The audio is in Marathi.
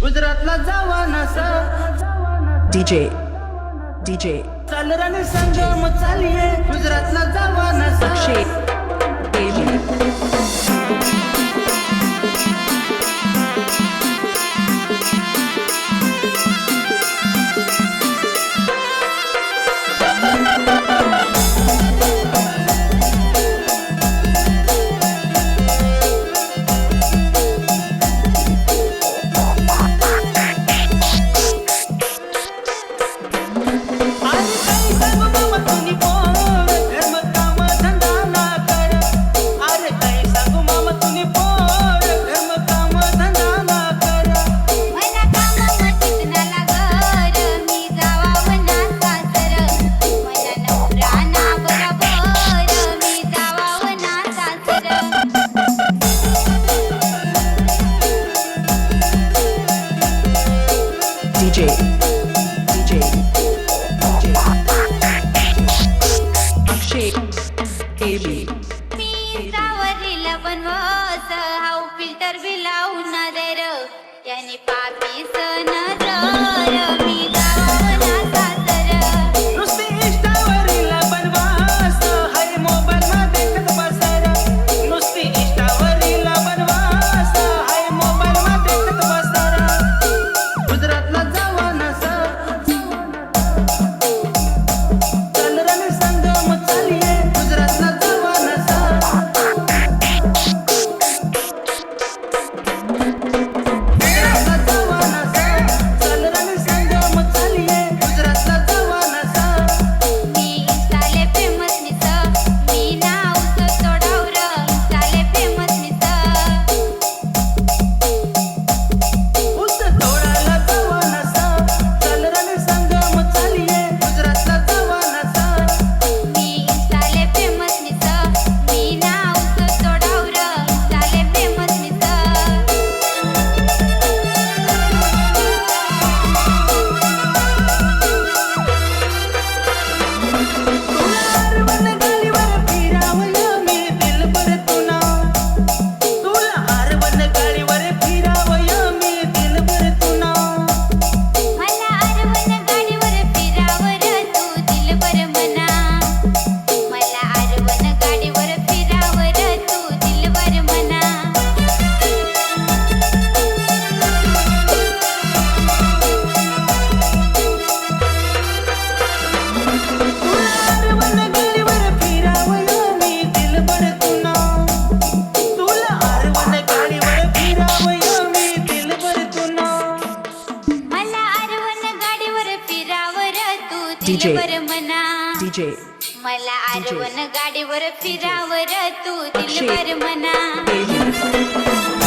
गुजरातला जावा नसा DJ चालराने संगम चालिये गुजरातला जावा नसा Akshay Baby DJ Akshay Baby वरील बनवस हाऊ फिल्टर बी लावून दे र याने पापी सन जर मी गावाना सासर नुसती इंस्टावरील बनवास हाय मोबाईल मध्ये देखत बसर नुसती इंस्टावरील बनवास हाय मोबाईल मध्ये देखत बसर गुजरातला जावा नसा चालराने संगम चालिये गुजरातला जावा नसा मी इंस्टाले फेमस निस मी नाव सोडावर इंस्टाले फेमस निस उस तोडाला जावा नसा चालराने संगम चालिये गुजरातला जावा नसा मी इंस्टाले फेमस निस मी नाव सोडावर इंस्टाले फेमस निस तुला आरवण गाडीवर फिरावय मी दिलभर तुना मला आरवण गाडीवर फिरावर तू दिलभर मना मला आरवण गाडीवर फिरावर तू दिलभर मना तुला आरवण गाडीवर फिरावय मी दिलभर तुना तुला आरवण गाडीवर फिरावय मी दिलभर तुना मला आरवण गाडीवर फिरावर तू DJ. दिलभर मना DJ मला आरवण गाडीवर फिरावर तू Akshay. दिलभर मना Baby